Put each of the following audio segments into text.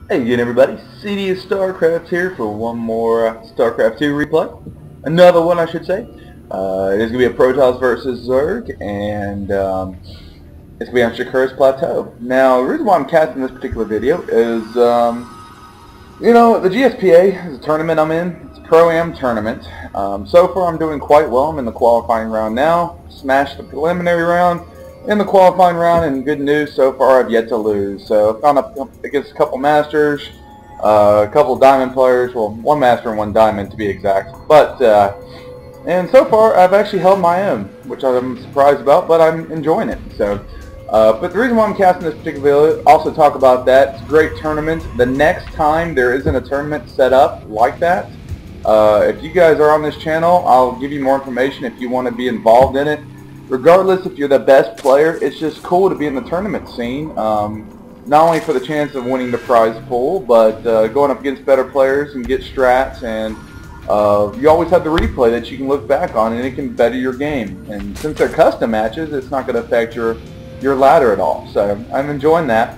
Hey again everybody, Cidious StarCraft here for one more StarCraft 2 replay. Another one I should say. It is going to be a Protoss versus Zerg, and it's going to be on Shakur's Plateau. Now, the reason why I'm casting this particular video is, you know, the GSPA is a tournament I'm in. It's a Pro-Am tournament. So far I'm doing quite well. I'm in the qualifying round now. Smashed the preliminary round. In the qualifying round, and good news, so far I've yet to lose. So I've gone up against a couple Masters, a couple Diamond players, well, one Master and one Diamond to be exact. But, and so far I've actually held my own, which I'm surprised about, but I'm enjoying it. So, but the reason why I'm casting this particular video, also talk about that, it's a great tournament. The next time there isn't a tournament set up like that, if you guys are on this channel, I'll give you more information if you want to be involved in it. Regardless if you're the best player, it's just cool to be in the tournament scene. Not only for the chance of winning the prize pool, but going up against better players and get strats, and you always have the replay that you can look back on, and it can better your game. And since they're custom matches, it's not going to affect your ladder at all. So I'm enjoying that.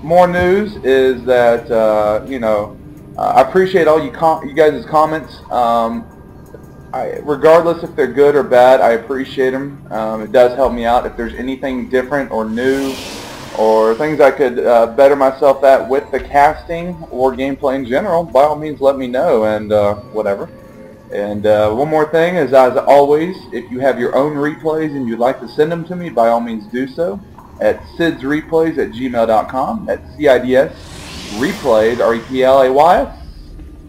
More news is that you know, I appreciate all you guys' comments. Regardless if they're good or bad, I appreciate them. It does help me out. If there's anything different or new or things I could better myself at with the casting or gameplay in general, by all means let me know, and whatever. And one more thing is, as always, if you have your own replays and you'd like to send them to me, by all means do so at sidsreplays@gmail.com. That's Cidious replays, R-E-P-L-A-Y-S,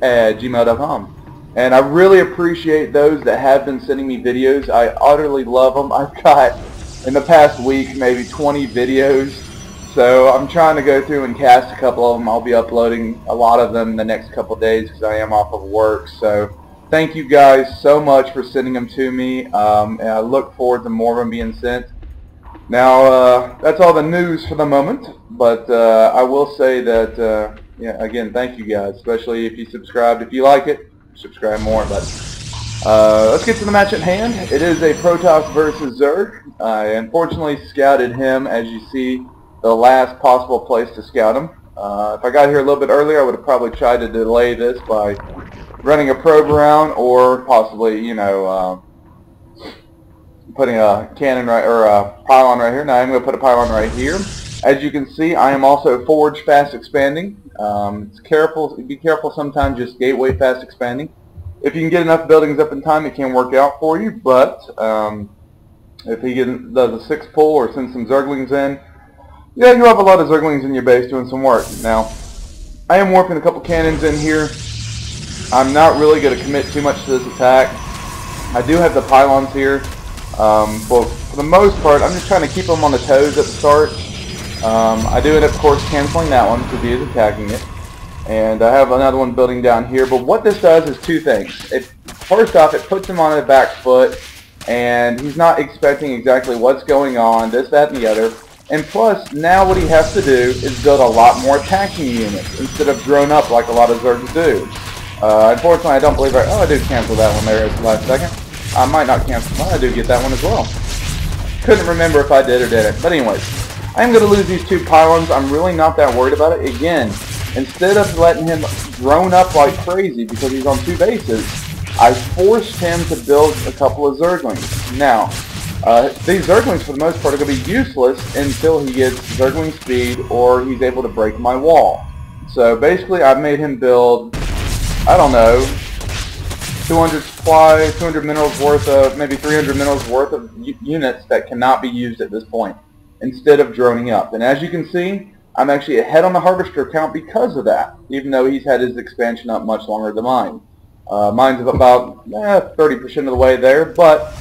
at gmail.com. And I really appreciate those that have been sending me videos. I utterly love them. I've got, in the past week, maybe 20 videos. So I'm trying to go through and cast a couple of them. I'll be uploading a lot of them the next couple of days because I am off of work. So thank you guys so much for sending them to me. And I look forward to more of them being sent. Now, that's all the news for the moment. But I will say that, yeah, again, thank you guys, especially if you subscribed. If you like it, subscribe more. But let's get to the match at hand. It is a Protoss versus Zerg. I unfortunately scouted him, as you see, the last possible place to scout him. If I got here a little bit earlier, I would have probably tried to delay this by running a probe around, or possibly, you know, putting a cannon right, or a pylon right here. Now I'm going to put a pylon right here. As you can see, I am also forge fast expanding. Be careful sometimes just gateway fast expanding. If you can get enough buildings up in time, it can work out for you, but if he does a 6 pull or sends some zerglings in, yeah, you have a lot of zerglings in your base doing some work. Now, I am warping a couple cannons in here. I'm not really going to commit too much to this attack. I do have the pylons here. But for the most part, I'm just trying to keep them on the toes at the start. I do end up, of course, canceling that one because he is attacking it. And I have another one building down here. But what this does is two things. First off, it puts him on the back foot, and he's not expecting exactly what's going on, this, that, and the other. And plus, now what he has to do is build a lot more attacking units instead of drone up like a lot of Zergs do. Unfortunately, I don't believe I do cancel that one there at the last second. I might not cancel one. I do get that one as well. Couldn't remember if I did or didn't. But anyways, I'm going to lose these 2 pylons. I'm really not that worried about it. Again, instead of letting him drone up like crazy because he's on 2 bases, I forced him to build a couple of zerglings. Now, these zerglings for the most part are going to be useless until he gets zergling speed or he's able to break my wall. So basically I've made him build, I don't know, 200 supply, 200 minerals worth of, maybe 300 minerals worth of units that cannot be used at this point, instead of droning up. And as you can see, I'm actually ahead on the harvester count because of that, even though he's had his expansion up much longer than mine. Mine's about 30% of the way there, but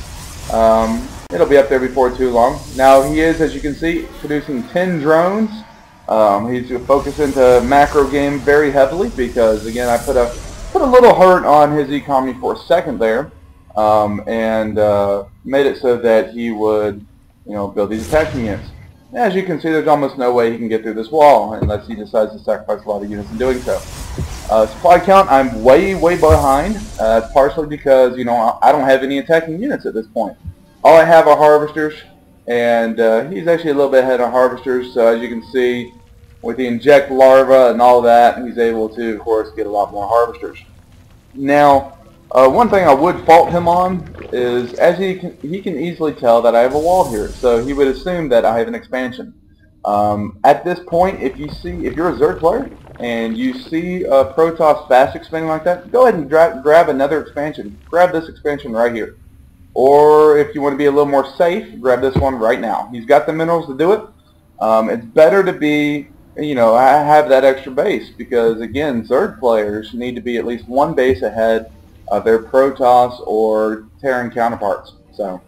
it'll be up there before too long. Now he is, as you can see, producing 10 drones. He's focused into macro game very heavily because, again, I put a little hurt on his economy for a second there, and made it so that he would, you know, build these attacking units. As you can see, there's almost no way he can get through this wall unless he decides to sacrifice a lot of units in doing so. Supply count, I'm way behind. Partially because, you know, I don't have any attacking units at this point. All I have are harvesters, and he's actually a little bit ahead of harvesters. So as you can see, with the inject larva and all that, he's able to, of course, get a lot more harvesters. Now, one thing I would fault him on is, as he can easily tell that I have a wall here, so he would assume that I have an expansion. At this point, if you're a Zerg player and you see a Protoss fast expanding like that, go ahead and grab another expansion. Grab this expansion right here. Or if you want to be a little more safe, grab this one right now. He's got the minerals to do it. It's better to be, have that extra base, because again, Zerg players need to be at least one base ahead of their Protoss or Terran counterparts. So,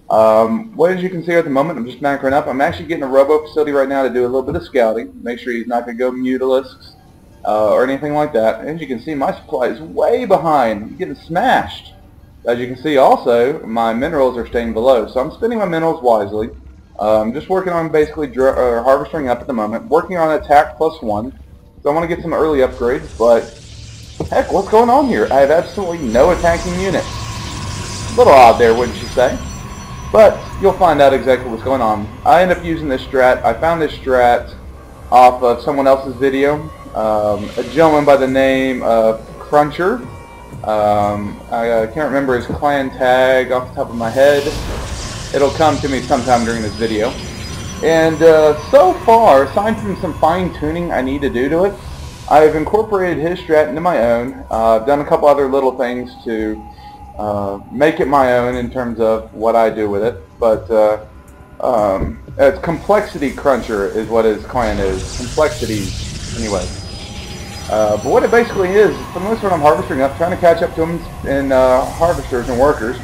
as you can see at the moment, I'm just macroing up. I'm actually getting a robo facility right now to do a little bit of scouting, make sure he's not going to go mutalisks or anything like that. As you can see, my supply is way behind. I'm getting smashed. As you can see also, my minerals are staying below, so I'm spending my minerals wisely. Just working on basically harvesting up at the moment, working on attack +1, so I want to get some early upgrades, but heck, what's going on here? I have absolutely no attacking units. A little odd there, wouldn't you say? But you'll find out exactly what's going on. I end up using this strat. I found this strat off of someone else's video. A gentleman by the name of Cruncher. I can't remember his clan tag off the top of my head. It'll come to me sometime during this video. And so far, aside from some fine-tuning I need to do to it, I've incorporated his strat into my own. I've done a couple other little things to make it my own in terms of what I do with it. But it's Complexity Cruncher is what his clan is. Complexities, anyway. But what it basically is, for the most part, I'm harvesting up, trying to catch up to him in harvesters and workers.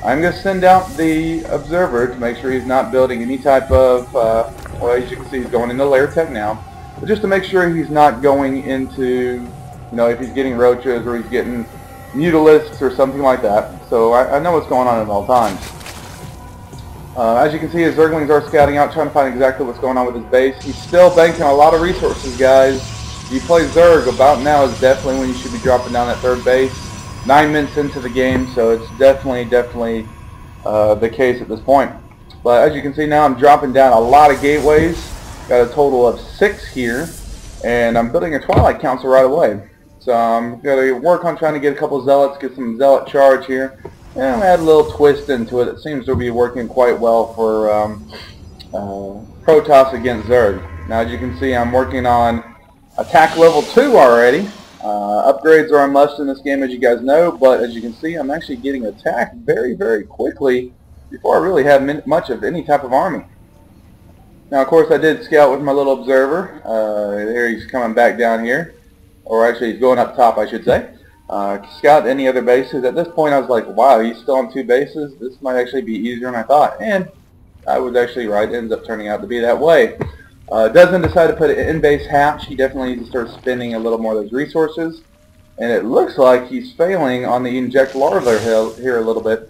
I'm going to send out the observer to make sure he's not building any type of, well, as you can see, he's going into lair tech now. But just to make sure he's not going into, if he's getting roaches or he's getting mutalisks or something like that. So I know what's going on at all times. As you can see, his Zerglings are scouting out, trying to find exactly what's going on with his base. He's still banking a lot of resources, guys. If you play Zerg, about now is definitely when you should be dropping down that third base. 9 minutes into the game, so it's definitely the case at this point. But as you can see now, I'm dropping down a lot of gateways. Got a total of 6 here, and I'm building a Twilight Council right away. So I'm going to work on trying to get a couple zealots, get some zealot charge here, and add a little twist into it. It seems to be working quite well for Protoss against Zerg. Now, as you can see, I'm working on attack level 2 already. Upgrades are a must in this game, as you guys know, but as you can see, I'm actually getting attacked very, very quickly before I really have much of any type of army. Now, of course, I did scout with my little observer. There he's coming back down here, or actually he's going up top, I should say. Scout any other bases. At this point, I was like, wow, he's still on 2 bases. This might actually be easier than I thought, and I was actually right. It ends up turning out to be that way. Doesn't decide to put an in-base hatch. He definitely needs to start spending a little more of those resources. And it looks like he's failing on the inject larva here a little bit.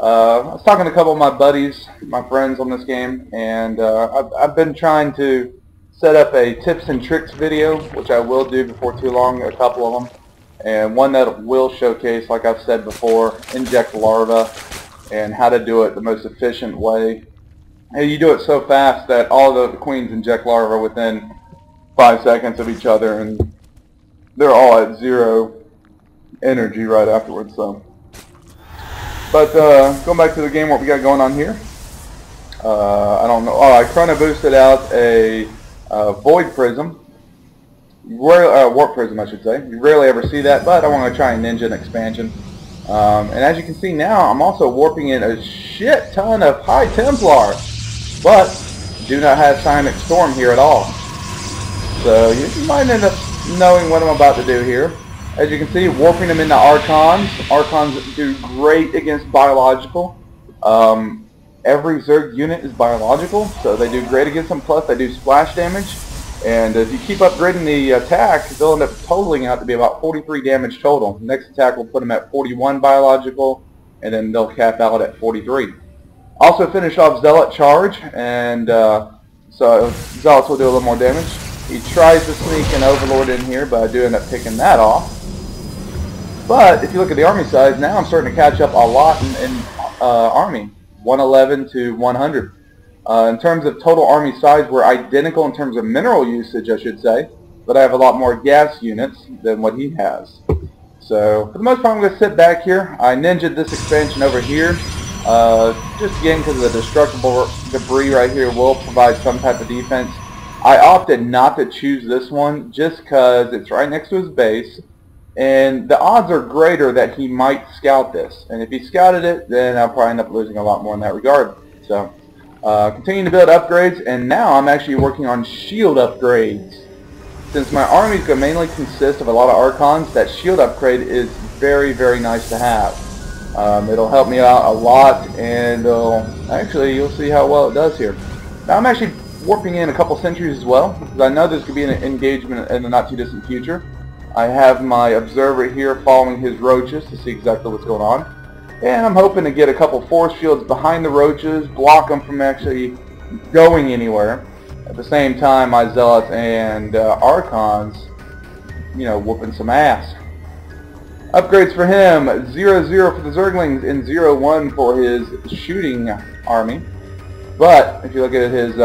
I was talking to a couple of my buddies, my friends on this game, and I've been trying to set up a tips and tricks video, which I will do before too long, a couple of them. And one that will showcase, like I've said before, inject larva and how to do it the most efficient way. And you do it so fast that all the queens inject larvae within 5 seconds of each other, and they're all at 0 energy right afterwards. So, but going back to the game, what we got going on here? I don't know. Oh, I chrono boosted out a void prism, warp prism, I should say. You rarely ever see that, but I want to try and ninja an expansion. And as you can see now, I'm also warping in a shit ton of High Templar. But do not have Seismic Storm here at all. So you might end up knowing what I'm about to do here. As you can see, warping them into Archons. Archons do great against biological. Every Zerg unit is biological, so they do great against them. Plus, they do splash damage. And if you keep upgrading the attack, they'll end up totaling out to be about 43 damage total. Next attack will put them at 41 biological, and then they'll cap out at 43. Also finish off Zealot Charge, and so Zealots will do a little more damage. He tries to sneak an Overlord in here, but I do end up picking that off. But if you look at the army size, now I'm starting to catch up a lot in army, 111 to 100. In terms of total army size, we're identical in terms of mineral usage, I should say, but I have a lot more gas units than what he has. So for the most part, I'm going to sit back here. I ninja'd this expansion over here, just again because of the destructible debris right here will provide some type of defense. I opted not to choose this one just because it's right next to his base, and the odds are greater that he might scout this. And if he scouted it, then I'll probably end up losing a lot more in that regard. So continuing to build upgrades, and now I'm actually working on shield upgrades. Since my army is going to mainly consist of a lot of Archons, that shield upgrade is very, very nice to have. It'll help me out a lot, and actually you'll see how well it does here. Now I'm actually warping in a couple sentries as well, because I know there's going to be an engagement in the not too distant future. I have my observer here following his roaches to see exactly what's going on. And I'm hoping to get a couple force fields behind the roaches, block them from actually going anywhere. At the same time, my zealots and Archons, you know, whooping some ass. Upgrades for him: 0-0 for the Zerglings and 0-1 for his shooting army. But if you look at his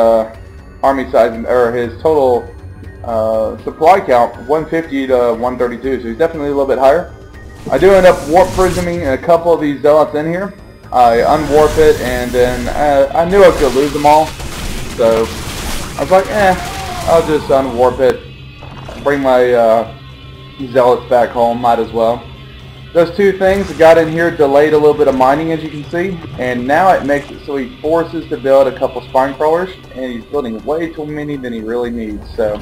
army size, or his total supply count, 150 to 132, so he's definitely a little bit higher. I do end up warp prisming a couple of these zealots in here. I unwarp it, and then I knew I could lose them all, so I was like, I'll just unwarp it, bring my zealots back home, might as well. Those two things got in here, delayed a little bit of mining, as you can see, and now it makes it so he forces to build a couple spine crawlers, and he's building way too many than he really needs. So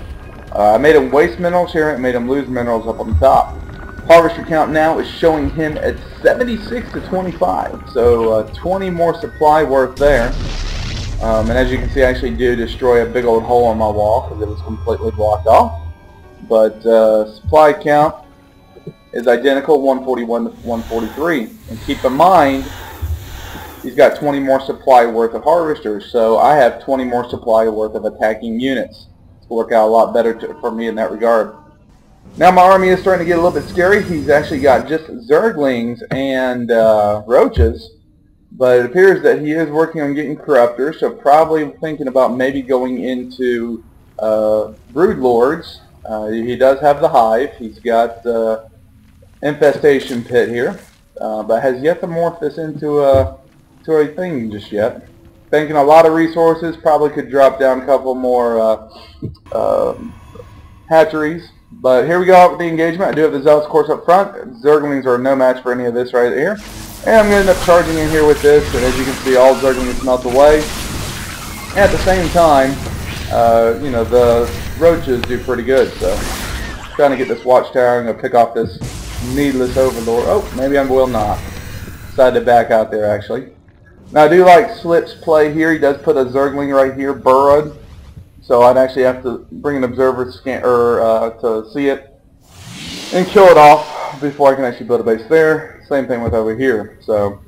I made him waste minerals here, and made him lose minerals up on the top. Harvester count now is showing him at 76 to 25, so 20 more supply worth there. And as you can see, I actually do destroy a big old hole in my wall because it was completely blocked off. But supply count is identical, 141 to 143. And keep in mind, he's got 20 more supply worth of harvesters, so I have 20 more supply worth of attacking units. It's will work out a lot better for me in that regard. Now my army is starting to get a little bit scary. He's actually got just Zerglings and Roaches, but it appears that he is working on getting Corruptors, so probably thinking about maybe going into Brood Lords. He does have the Hive. He's got Infestation Pit here, but has yet to morph this into a thing just yet. Thinking a lot of resources, probably could drop down a couple more hatcheries. But here we go with the engagement. I do have the Zealots course up front. Zerglings are no match for any of this right here. And I'm going to end up charging in here with this, and as you can see, all Zerglings melt away. And at the same time, you know, the Roaches do pretty good. So, trying to get this watchtower. I'm going to pick off this needless overlord. Oh, maybe I will not. Decided to back out there, actually. Now, I do like Slippz play here. He does put a Zergling right here, burrowed. So I'd actually have to bring an observer to see it and kill it off before I can actually build a base there. Same thing with over here. So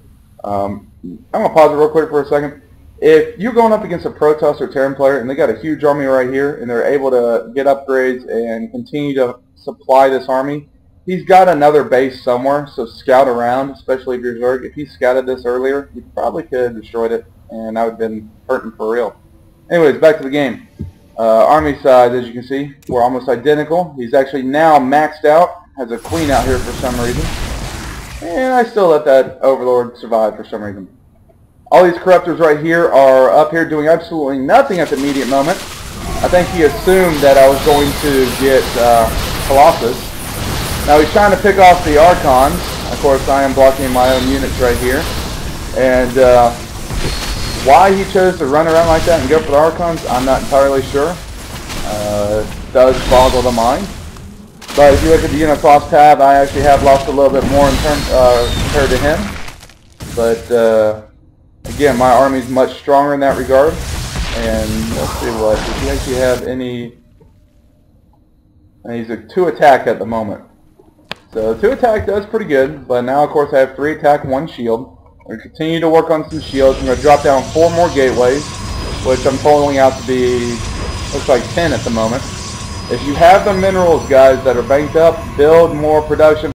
I'm going to pause it real quick for a second. If you're going up against a Protoss or Terran player and they got a huge army right here and they're able to get upgrades and continue to supply this army, he's got another base somewhere, so scout around, especially if you're Zerg. If he scouted this earlier, you probably could have destroyed it, and I would have been hurting for real. Anyways, back to the game. Army size, as you can see, we're almost identical. He's actually now maxed out, has a queen out here for some reason. And I still let that overlord survive for some reason. All these corruptors right here are up here doing absolutely nothing at the immediate moment. I think he assumed that I was going to get Colossus. Now he's trying to pick off the Archons. Of course, I am blocking my own units right here. And why he chose to run around like that and go for the Archons, I'm not entirely sure. It does boggle the mind. But if you look at the unit cost tab, I actually have lost a little bit more in terms compared to him. But again, my army's much stronger in that regard. And let's see what, does he actually have any? And he's a 2 attack at the moment. So 2 attack does pretty good, but now of course I have 3 attack, 1 shield. We're going to continue to work on some shields. I'm going to drop down 4 more gateways, which I'm totaling out to be, looks like 10 at the moment. If you have the minerals, guys, that are banked up, build more production